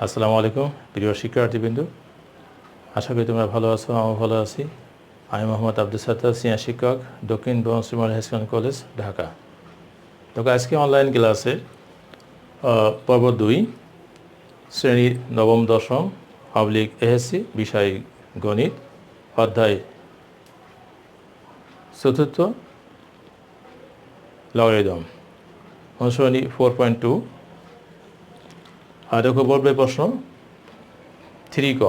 আসসালামু আলাইকুম প্রিয় শিক্ষার্থীবৃন্দ, আশা করি তোমরা ভালো আছো। আমিও ভালো আছি। আমি মোহাম্মদ আব্দুল সাত্তার, সিনিয়র শিক্ষক, দক্ষিণ বঙ্গশ্রীমল হাই স্কুল কলেজ, ঢাকা। তো আজকে অনলাইন ক্লাসের পর্ব 2, শ্রেণী নবম দশম পাবলিক এসএসসি, বিষয় গণিত, অধ্যায় চতুর্থ লগারিদম, অনুসরণী 4.2। আর দেখো বলবে প্রশ্ন 3 ক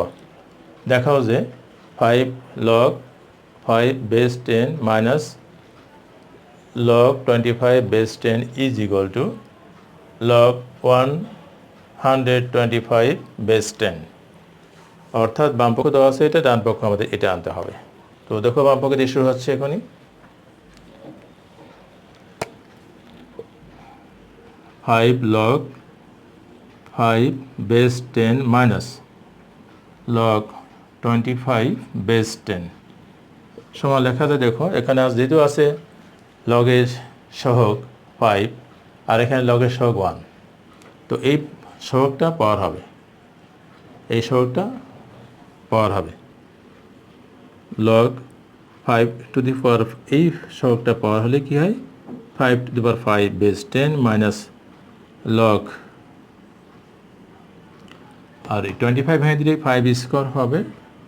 দেখাও যে 5 log 5 base 10 minus log 25 base 10 is equal to log 125 base 10। অর্থাৎ বাম পক্ষ দেওয়া আছে এটা, ডান পক্ষ আমাদের এটা আনতে হবে। তো দেখো বাম পক্ষে দিয়ে শুরু হচ্ছে এখনই। 5 log 5 base 10 minus log 25 base 10 সমান লেখাতে দেখো এখানে আজ যেহেতু আছে লগের সহগ 5 আর এখানে লগের সহগ 1, তো এই সহগটা পাওয়ার হবে, এই সহগটা পাওয়ার হবে log 5 টু দি পাওয়ার। এই সহগটা পাওয়ার হলে কি হয়, 5 to the power 5 base 10 minus log, আর 25 ভেঙে দিলে 5 স্কোয়ার হবে,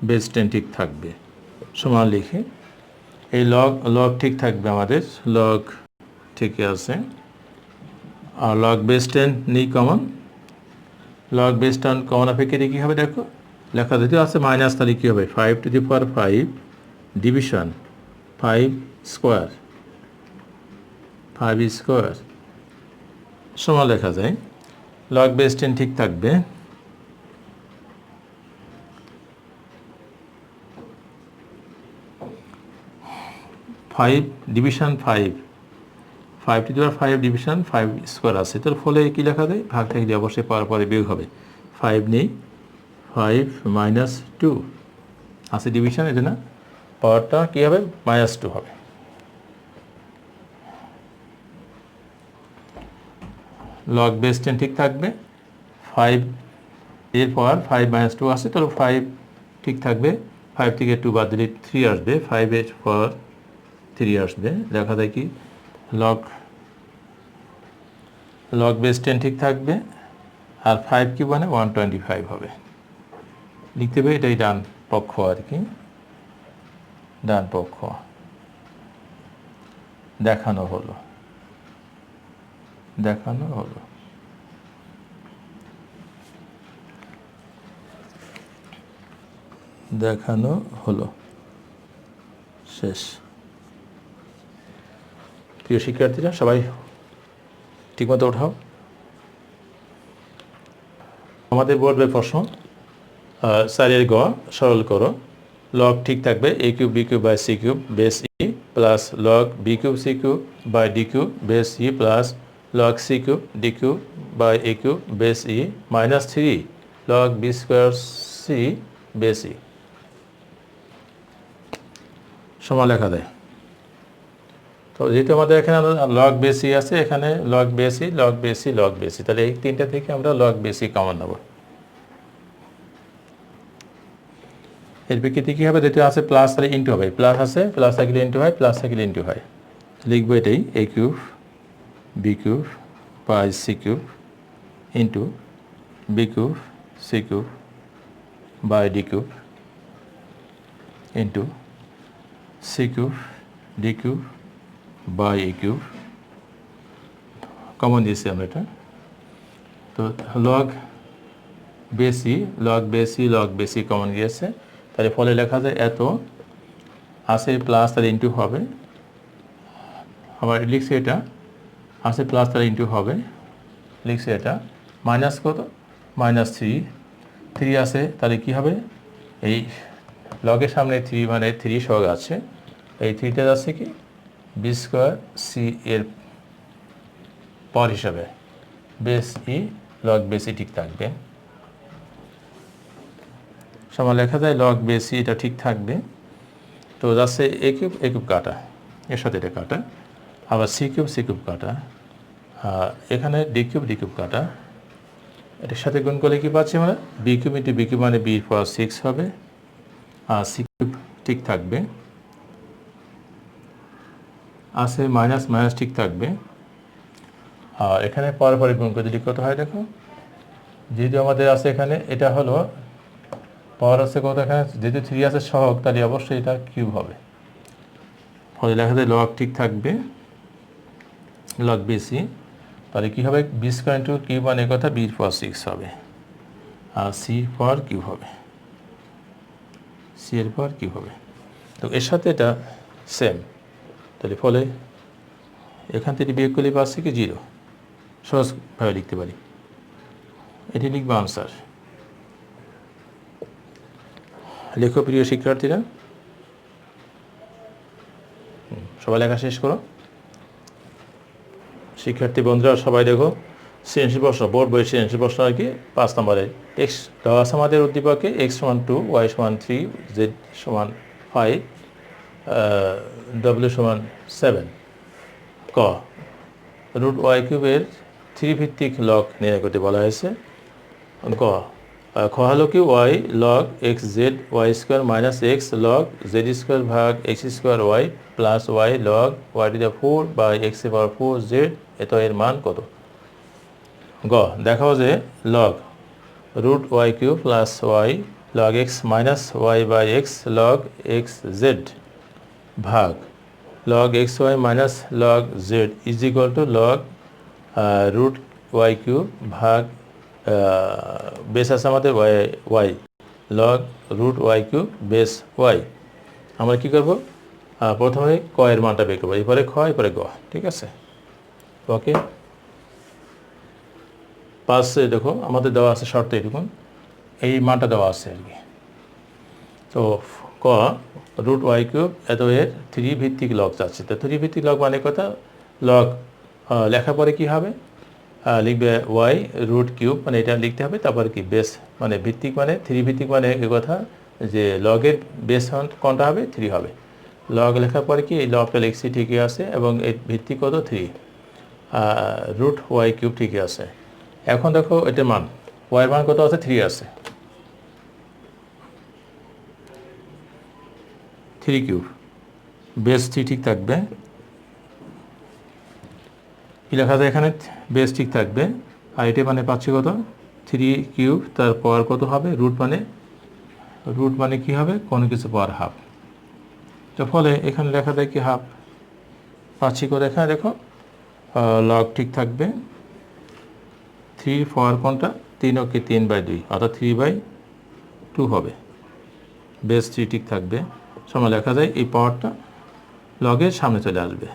বেস 10 ঠিক থাকবে। সমান লিখে এই লগ ঠিক থাকবে, আমাদের লগ ঠিকই আছে। আর লগ বেস 10 নেই কমন, লগ বেস 10 কমন অপেক্ষা কী হবে দেখো, লেখা যদি আছে মাইনাস, তাহলে কী হবে 5 to the power 5 division 5 square, 5 square সমান লেখা যায় লগ বেস 10 ঠিক থাকবে। Five division 5 to the power 5 division 5 square আছে, তার ফলে কী লেখা যায়, ভাগ থাকলে অবশ্যই পাওয়ার পরে বিয়োগ হবে। 5 নেই, 5 মাইনাস 2 আছে ডিভিশন, এটা না, পাওয়ারটা কী হবে -2 হবে। লগ বেস 10 ঠিক থাকবে, 5 এর পাওয়ার 5 - 2 আছে, তাহলে 5 ঠিক থাকবে। 5 থেকে 2 বাদ দিলে 3 আসবে, 5 এর পাওয়ার 3 আসবে। দেখা যায় কি লগ বেস 10 ঠিক থাকবে, আর 5 কি মানে 125 হবে, লিখতে হবে। এটাই ডান পক্ষ আর কি, ডান পক্ষ দেখানো হলো, দেখানো হলো। দেখানো হলো, শেষ। প্রিয় শিক্ষার্থীরা সবাই ঠিকমতো ওঠাও। আমাদের বোর্ডের প্রশ্ন 4 গ সরল করো। লগ ঠিক থাকবে a cube b cube by c cube base e plus log b cube c cube by d cube base e plus log c cube d cube by a cube base e minus 3 log b square c base e সমান লেখা দেয়। তো যেহেতু আমাদের এখানে log বেসি আছে, এখানে লগ বেসি, লগ বেসি, লগ বেসি, তাহলে এই তিনটা থেকে আমরা লগ বেসি কমন নেব। এর বিকৃতি কী হবে, যেহেতু আছে প্লাস তাহলে ইন্টু হবে, প্লাস আছে প্লাস থাকলে ইন্টু হয়, প্লাস থাকলে ইন্টু হয়। লিখবো এটাই a cube b cube by c cube into b cube c cube by d cube into c cube d cube by a cube, common দিয়েছি আমরা এটা। তো লগ বেসি, লগ বেসি, লগ বেসি কমন গিয়েছে, তাহলে ফলে লেখা যায় এত আছে প্লাস তাহলে ইন্টু হবে, আবার লিখছে এটা আছে প্লাস তাহলে ইন্টু হবে, লিখছে এটা মাইনাস কত -3 আছে, তাহলে কি হবে, এই লগের সামনে 3 মানে 3 সহগ আছে, এই 3টা যাচ্ছে কি b স্কোয়ার c এর পাওয়ার হিসাবে, বেস ই লগ বেসি ঠিক থাকবে। সমান লেখা যায় লগ বেসি, এটা ঠিক থাকবে। তো যাচ্ছে a কিউব কাটা, এর সাথে এটা কাটা, আবার c কিউব কাটা, এখানে d কিউব কাটা, এটার সাথে গুণ করলে কি পাচ্ছি আমরা b cube into b cube মানে বি পাওয়ার 6 হবে, আর সি কিউব ঠিক থাকবে, আছে মাইনাস মাইনাস ঠিক থাকবে। আর এখানে পরে গুণ করে দিলে কত হয় দেখো, যেহেতু আমাদের আছে এখানে এটা হলো পাওয়ার আছে কত, এখানে যেহেতু 3 আছে সহগ, তাহলে অবশ্যই এটা কিউব হবে। ফলে লেখা যায় লগ ঠিক থাকবে, লগ বেশি, তাহলে কী হবে বি স্কোয়ার ইন্টু কিউব মানে কথা বি পাওয়ার 6 হবে, আর সি পাওয়ার কিউব হবে, সি এর পাওয়ার কিউব হবে। তো এর সাথে এটা সেম, তাহলে ফলে এখান থেকে বিয়োগ করলে পাচ্ছি কি 0, সহজভাবে লিখতে পারি, এটি লিখবো আনসার। লেখো প্রিয় শিক্ষার্থীরা, সবাই লেখা শেষ করো। শিক্ষার্থী বন্ধুরা সবাই দেখো সৃজনশীল প্রশ্ন, বোর্ড বই সৃজনশীল প্রশ্ন আর কি 5 নম্বরের। এক্স দেওয়া আছে আমাদের উদ্দীপকে x সমান 2, y সমান 3, z সমান 5, w সমান 7। ক রুট ওয়াই কিউবের 3 ভিত্তিক লগ নির্ণয় করতে বলা হয়েছে। গ খ হলো কি Y log X Z Y square minus X log Z square ভাগ X square Y plus Y log Y to the 4 by X এর পাওয়ার 4 জেড, এত এর মান কত। গ দেখাও যে log root Y cube plus Y log X minus Y by X log X Z ভাগ log X Y minus log Z is equal to log root Y cube ভাগ বেস আছে আমাদের Y log root Y cube base Y. আমরা কী করবো, প্রথমে ক এর মানটা বের করবো, এরপরে খ এরপরে গ, ঠিক আছে। ওকে, পাশে দেখো আমাদের দেওয়া আছে শর্ত এরকম, এই মানটা দেওয়া আছে আর কি। তো ক রুট ওয়াই কিউব এত এর 3 ভিত্তিক লগ চাচ্ছে। তো 3 ভিত্তিক লগ মানে কথা লগ লেখার পরে কী হবে, লিখবে ওয়াই রুট কিউব মানে এটা লিখতে হবে, তারপরে কি বেস মানে ভিত্তিক মানে 3 ভিত্তিক মানে এ কথা যে লগের বেস কোনটা হবে 3 হবে। লগ লেখার পরে কি এই লগটা লিখছি ঠিকই আছে, এবং এর ভিত্তিক কত 3, রুট ওয়াই কিউব ঠিকই আছে। এখন দেখো এটার মান ওয়াই মান কত আছে 3 আছে, 3 কিউব বেস 3 ঠিক থাকবে, কি লেখা যায় এখানে বেস ঠিক থাকবে, আর এটা মানে পাচ্ছি কত 3 কিউব, তার পাওয়ার কত হবে রুট মানে কি হবে কোনো কিছু পাওয়ার হাফ। তো ফলে এখানে লেখা যায় কি হাফ পাচ্ছি কত, এখানে দেখো লগ ঠিক থাকবে, 3 পাওয়ার কোনটা 3 ওকে 3/2 অর্থাৎ 3/2 হবে, বেস 3 ঠিক থাকবে। সময় লেখা যায় এই পাওয়ারটা লগের সামনে চলে আসবে,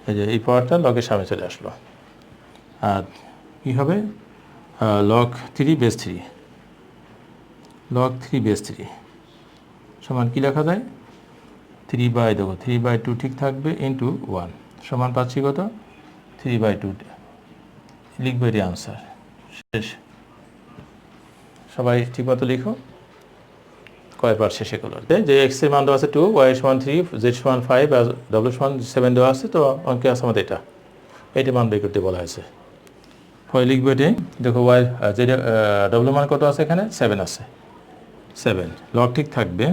এই যে এই পাওয়ারটা লগের সামনে চলে আসলো, আর কী হবে লগ 3 বেস 3, লগ 3 বেস 3 সমান কী লেখা যায় 3/2 ঠিক থাকবে ইন্টু 1 সমান পাচ্ছি কত 3/2, লিখবে এটি আনসার। শেষ, সবাই ঠিকমতো লিখো। কয়েকবার শেষে করলো যে এক্স এর মান দেওয়া আছে 2, ওয়াই সমান 3, জেড সমান 5 আর ডব্লিউ সমান 7 দেওয়া আছে। তো অঙ্কে আছে আমাদের এটা মান বের করতে বলা হয়েছে। ফলে লিখবে এটি, দেখো ওয়াই জেড ডব্লিউ মান কত আছে এখানে 7 আছে, 7 লগ ঠিক থাকবে,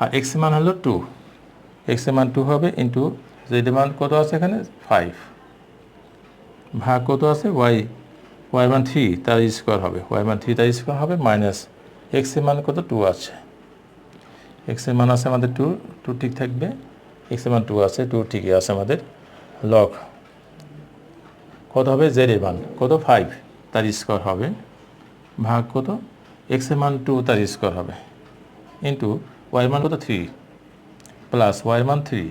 আর এক্স এর মান হলো 2, এক্স এর মান 2 হবে ইন্টু জেড এর মান কত আছে এখানে 5 ভাগ কত আছে ওয়াই মান 3 তার স্কোয়ার হবে, ওয়াই মান 3 তার স্কোয়ার হবে মাইনাস এক্স এর মান কত 2 আছে, এক্স এর মান আছে আমাদের 2 ঠিক থাকবে, এক্স এর মান 2 আছে 2 ঠিকই আছে আমাদের, লগ কত হবে জেড এর মান কত 5 তার স্কোয়ার হবে ভাগ কত এক্স এর মান 2 তার স্কোয়ার হবে ইন্টু ওয়াই মান কত 3 প্লাস ওয়াই মান 3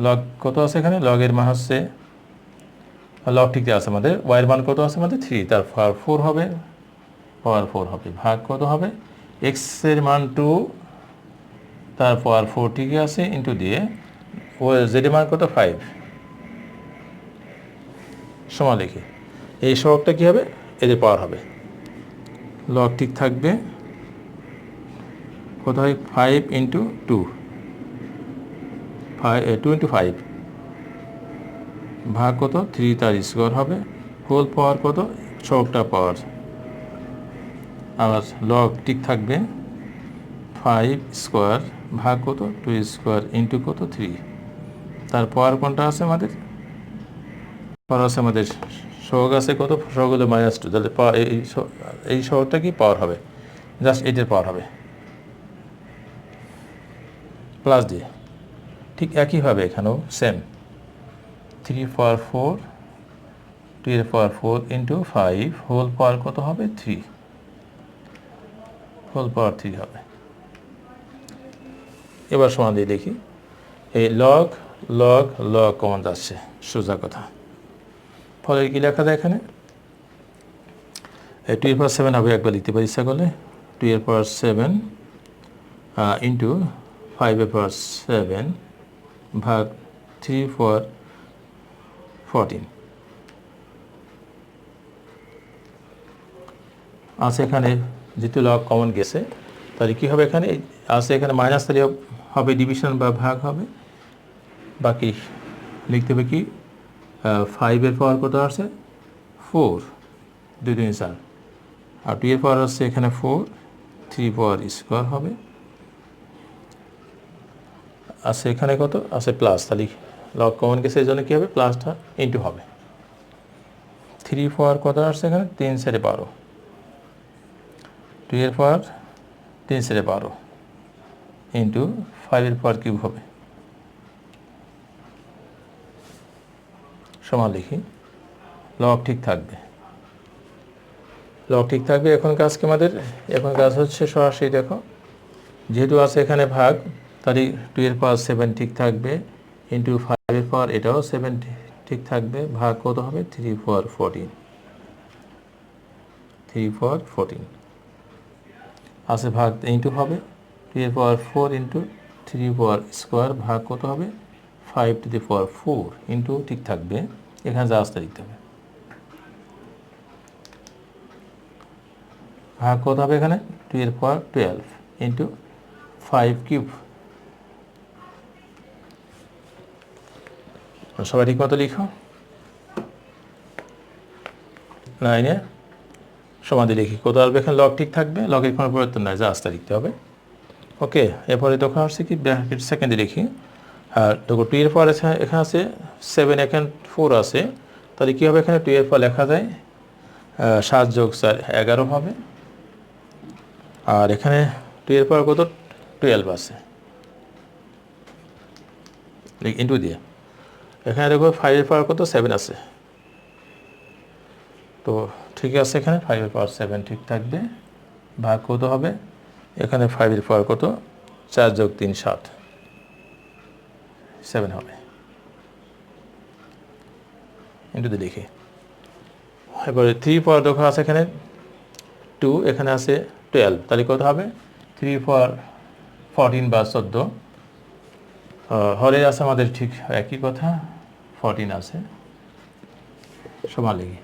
লগ কত আছে এখানে লগের মান হচ্ছে লগ ঠিক আছে আমাদের, ওয়াই মান কত আছে আমাদের 3 তার পাওয়ার 4 হবে ভাগ কত হবে এক্স এর মান 2 তার পাওয়ার 4 ঠিকই আছে ইন্টু দিয়ে ও জেড এর মান কত 5 সমান লিখি এই সহগটা কী হবে এদের পাওয়ার হবে, লগ ঠিক থাকবে কত হয় 5 ইন্টু 2 ইন্টু 5 ভাগ কত 3 তার স্কোয়ার হবে, হোল পাওয়ার কত সহগটা পাওয়ার, আবার লগ ঠিক থাকবে 5 স্কোয়ার ভাগ কত 2 স্কোয়ার ইন্টু কত 3। তার পাওয়ার কোনটা আছে আমাদের, পাওয়ার আছে আমাদের সহগ আছে কত, সহগ হলো -2, তাহলে এই সহগটা কি পাওয়ার হবে, জাস্ট এইটার পাওয়ার হবে প্লাস দিয়ে। ঠিক একইভাবে এখানেও সেম 3 পাওয়ার 4 2 এর পাওয়ার 4 ইন্টু 5 হোল পাওয়ার কত হবে 3, হোল পাওয়ার 3 হবে। এবার সমান দিয়ে দেখি, এই লগ লগ লগ কমন যাচ্ছে সোজা কথা, ফলে কি লেখা যায় এখানে 2 এর পাওয়ার 7 হবে, একবার লিখতে পারি ইচ্ছা করলে 2 এর পাওয়ার 7 ইন্টু 5 এর পাওয়ার 7 ভাগ 3 4 14 আছে। এখানে যেহেতু লগ কমন গেছে তাহলে কী হবে, এখানে আছে এখানে মাইনাস, তাহলে হবে ডিভিশন বা ভাগ হবে। বাকি লিখতে হবে কি 5 এর পাওয়ার কত আছে 4, 2 2 4, আর 2 এর পাওয়ার আছে এখানে 4, 3 পাওয়ার স্কোয়ার হবে, আছে এখানে কত আছে প্লাস, তাহলে লগ কমন গেছে এই জন্য কী হবে প্লাসটা ইন্টু হবে। 3 পাওয়ার কত আসছে এখানে 3 4 12, 2 এর পাওয়ার 3 4 12 ইন্টু 5 এর পাওয়ার কিউব হবে, সমান লিখি লগ ঠিক থাকবে, লগ ঠিক থাকবে। এখন কাজ কি আমাদের, এখন কাজ হচ্ছে সরাসরি দেখো, যেহেতু আছে এখানে ভাগ, তাহলে 2 এর পাওয়ার 7 ঠিক থাকবে ইন্টু 5 এর পাওয়ার এটাও 7 ঠিক থাকবে, ভাগ কত হবে 3 4 14, 3 4 14 আছে ভাগ ইন্টু হবে 2 এর পাওয়ার 4 ইন্টু 3 পাওয়ার স্কোয়ার ভাগ কত হবে 5 টু দি পাওয়ার 4 ইন্টু ঠিক থাকবে, এখানে যা আসতে লিখতে হবে ভাগ কত হবে এখানে 2 এর পাওয়ার 12 ইন্টু 5 কিউব। সবাই ঠিক মতো লিখো, লাইনে সমাধি লিখি কত আসবে, এখানে লগ ঠিক থাকবে, লগের কোনো পরিবর্তন নাই, যা আসতে লিখতে হবে। ওকে, এরপরে তখন আসছে কি ব্র্যাকেট সেকেন্ডে লিখি, আর দেখো 2 এর পাওয়ার এখানে আছে 7, এখানে 4 আছে, তাহলে কী হবে এখানে 2 এর পাওয়ার লেখা যায় 7 যোগ 4 11 হবে, আর এখানে 2 এর পাওয়ার কত 12 আছে ইন্টু দিয়ে, এখানে দেখো 5 এর পাওয়ার কত 7 আছে, তো ঠিক আছে এখানে 5 এর পাওয়ার 7 ঠিক থাকবে, ভাগ কত হবে এখানে 5 এর পাওয়ার কত 4 যোগ 3 7 7 হবে ইন্টু দিয়ে লিখি। এবারে 3 পাওয়ার দেখো আছে এখানে 2, এখানে আছে 12, তাহলে কত হবে 3 পাওয়ার 14 বা 14, হরে আছে আমাদের ঠিক একই কথা 14 আছে, সমান লিখি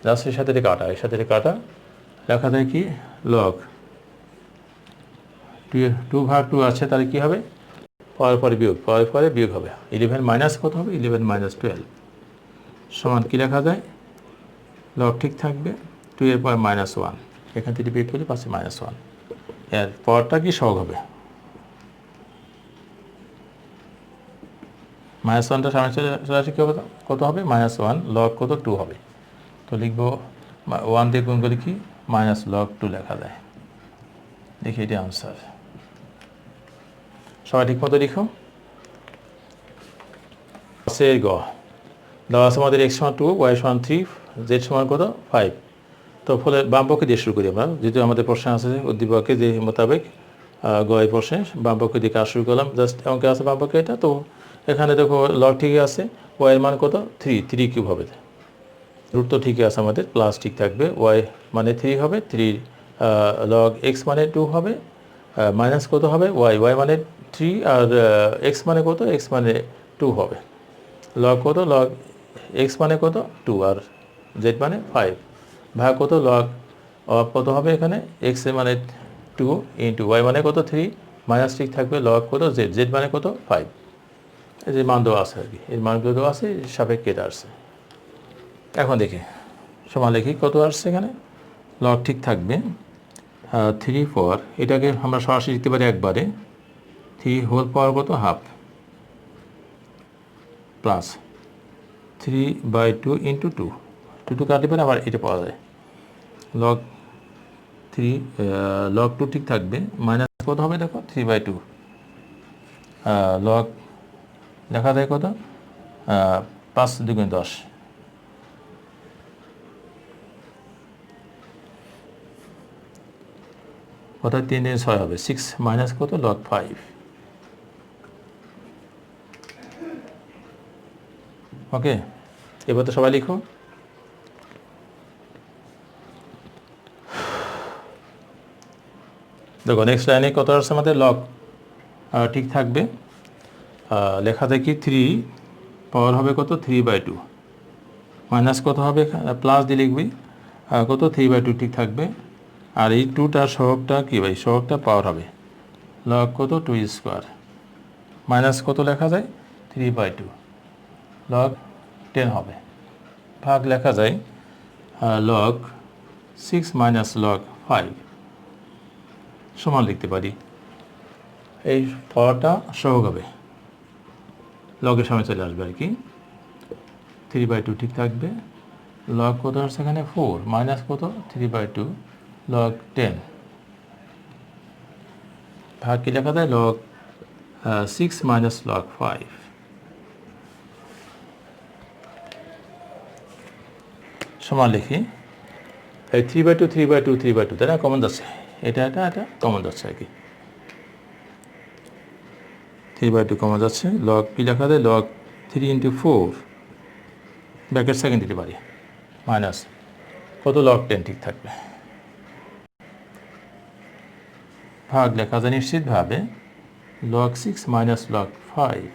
জাস্ট এর সাথে কাটা, এর সাথে কাটা লেখা যায় কি লগ 2 ভাগ 2 আছে, তাহলে কী হবে পাওয়ার পরে বিয়োগ, পাওয়ার পরে বিয়োগ হবে 11 মাইনাস কত হবে 11 মাইনাস 12 সমান কী লেখা যায় লগ ঠিক থাকবে 2 এর পাওয়ার -1, এখান থেকে বিয়োগ করলে পাচ্ছে -1, এর পাওয়ারটা কি সহগ হবে -1টা সামনে চলে আসে কত হবে -1 লগ কত 2 হবে, তো লিখবো 1 দিয়ে গুণ করলে কি -log 2 লেখা যায়, দেখি এটি আনসার। সবাই ঠিক মতো লিখো। সে গ দেওয়া আছে আমাদের x সমান 2 y সমান 3 z সমান কত 5, তো ফলে বাম পক্ষে দিয়ে শুরু করি আমরা, যেহেতু আমাদের প্রশ্ন আছে উদ্দীপকে যে মোতাবেক গয় প্রশ্নে বাম পক্ষে দিয়ে কাজ শুরু করলাম, জাস্ট অঙ্কে আছে বাম পক্ষে এটা, তো এখানে দেখো লগ ঠিকই আছে, y এর মান কত 3 কিউব হবে, রুট তো ঠিকই আছে আমাদের, প্লাস ঠিক থাকবে, y মানে 3 হবে, 3 লগ x মানে 2 হবে, মাইনাস কত হবে y মানে 3 আর x মানে কত x মানে 2 হবে, লগ কত লগ x মানে কত 2 আর z মানে 5, ভাগ কত লগ কত হবে এখানে x এর মানে 2 ইন্টু y মানে কত 3 মাইনাস ঠিক থাকবে লগ কত z মানে কত 5, এই যে মান দেওয়া আছে আর কি, এর মানগুলো দেওয়া আছে সাপেক্ষে এটা আসছে। এখন দেখি সমান লিখি কত আসছে এখানে, লগ ঠিক থাকবে 3/4, এটাকে আমরা সরাসরি লিখতে পারি একবারে 3 হোল পাওয়ার কত হাফ প্লাস 3/2 ইন্টু 2 কাটতে পারে, আবার এটা পাওয়া যায় লগ 3 লগ 2 ঠিক থাকবে, মাইনাস কত হবে দেখো 3/2 লগ লেখা যায় কত 5 2 10, অর্থাৎ 3 দিয়ে 6 হবে 6 মাইনাস কত লগ 5। ওকে, এবার তো সবাই লিখো। দেখো নেক্সট লাইনে কত আসছে আমাদের লগ ঠিক থাকবে, লেখা দেখি 3 পাওয়ার হবে কত 3/2 মাইনাস কত হবে প্লাস দিয়ে লিখবি কত 3/2 ঠিক থাকবে, আর এই 2টার সহগটা কি ভাই, সহগটা পাওয়ার হবে লগ কত 2 স্কোয়ার মাইনাস কত লেখা যায় 3/2 লগ 10 হবে, ভাগ লেখা যায় লগ 6 মাইনাস লগ 5 সমান লিখতে পারি, এই পাওয়ারটা সহগ হবে লগের সামনে চলে আসবে আর কি, 3/2 ঠিক থাকবে, লগ কত আসছে এখানে 4 মাইনাস কত 3/2 লগ 10 ভাগ কি লেখা যায় লগ 6 মাইনাস লগ 5 সমান লিখি এই 3/2 3/2 3/2 তাই না, কমন যাচ্ছে, এটা কমন যাচ্ছে আর কি, 3/2 কমন যাচ্ছে, লগ কি লেখা যায় লগ 3 ইন্টু 4 ব্র্যাকেট সেকেন্ড দিতে পারি মাইনাস কত লগ 10 ঠিক থাকবে, ভাগ লেখা যায় নিশ্চিতভাবে লগ 6 মাইনাস লগ 5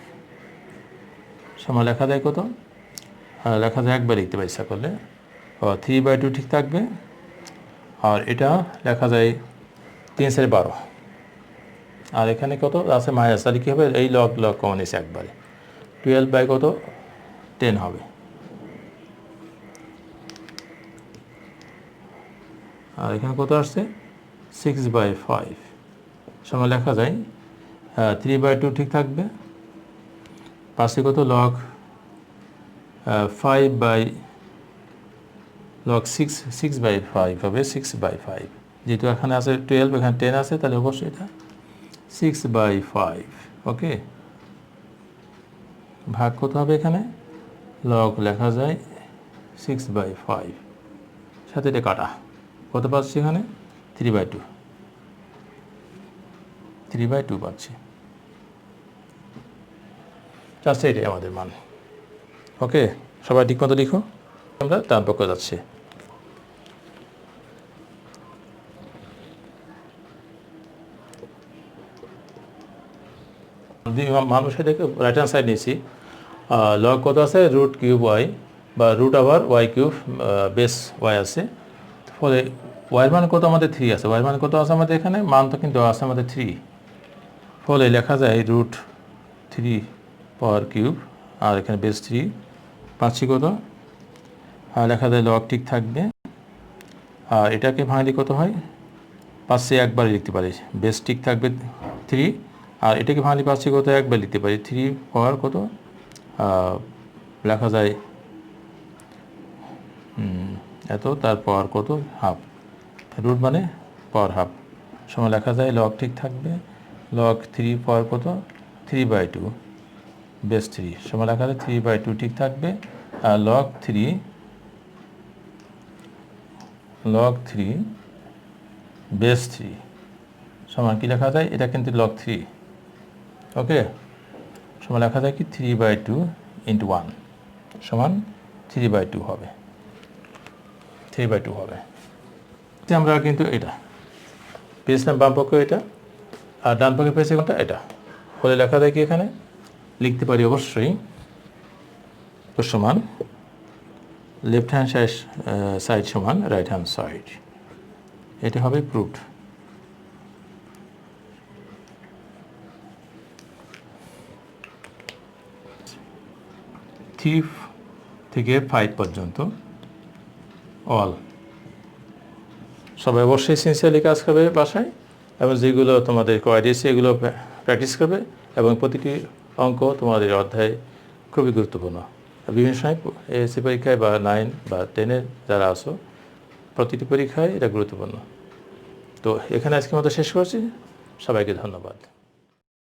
সমান লেখা যায় কত, লেখা যায় একবার লিখতে পারি ইচ্ছা করলে 3/2 ঠিক থাকবে, আর এটা লেখা যায় 3/12, আর এখানে কত আছে মাইনাস, তাহলে কী হবে এই লগ লগ কমন এসে একবারে 12 কত 10 হবে, আর এখানে কত আসছে 6/5 সময় লেখা যায় 3/2 ঠিক থাকবে, পাশে কত লগ 5 লগ 6/5 হবে 6/5, যেহেতু এখানে আছে 12 এখানে 10 আছে তাহলে অবশ্যই এটা 6/5। ওকে, ভাগ কত হবে এখানে লগ লেখা যায় 6/5, সাথে এটা কাটা কত পাচ্ছি এখানে 3/2 পাচ্ছি, জাস্ট এটাই আমাদের মান। ওকে, সবাই ঠিক মতো লিখো, আমরা ডান পক্ষে যাচ্ছি। মানুষের দেখে রাইট হ্যান্ড সাইড নিয়েছি, লগ কত আছে রুট কিউব ওয়াই বা রুট আবার ওয়াই কিউব বেস ওয়াই আছে, ফলে ওয়াইয়ের মান কত আমাদের 3 আছে, ওয়াইয়ের মান কত আছে আমাদের এখানে মান তো কিন্তু আছে আমাদের 3, ফলে লেখা যায় রুট 3 পাওয়ার কিউব, আর এখানে বেস 3 পাচ্ছি কত, আর লেখা যায় লগ ঠিক থাকবে, আর এটাকে ভাঙলে কত হয় পাচ্ছি একবারে লিখতে পারি বেস ঠিক থাকবে 3, আর এটাকে ভাঙলে পাচ্ছি কত একবার লিখতে পারি 3 পাওয়ার কত লেখা যায় এত, তার পাওয়ার কত হাফ, রুট মানে পাওয়ার হাফ, সময় লেখা যায় লগ ঠিক থাকবে লগ 3 পাওয়ার কত 3/2 বেস 3 সময় লেখা যায় 3/2 ঠিক থাকবে, আর লগ 3 বেস 3 সমান কি লেখা যায়, এটা কিন্তু লগ 3। ওকে, সমান লেখা যায় কি 3/2 ইন্টু 1 সমান 3/2 হবে, 3/2 হবে। আমরা কিন্তু এটা পেয়েছিলাম বাম পক্ষে এটা, আর ডান পক্ষে পেয়েছি কোনটা এটা, ফলে লেখা যায় কি এখানে লিখতে পারি অবশ্যই সমান লেফট হ্যান্ড সাইড সমান রাইট হ্যান্ড সাইড, এটা হবে প্রুফড। 3 থেকে 5 পর্যন্ত অল। সবাই অবশ্যই সিনসিয়ারলি কাজ করবে বাসায়, এবং যেগুলো তোমাদের কোয়ারিজ এগুলো প্র্যাকটিস করবে, এবং প্রতিটি অঙ্ক তোমাদের অধ্যায় খুবই গুরুত্বপূর্ণ। বিভিন্ন সময় এসএসসি পরীক্ষায় বা 9 বা 10-এর যারা আছো, প্রতিটি পরীক্ষায় এটা গুরুত্বপূর্ণ। তো এখানে আজকের মতো শেষ করছি। সবাইকে ধন্যবাদ।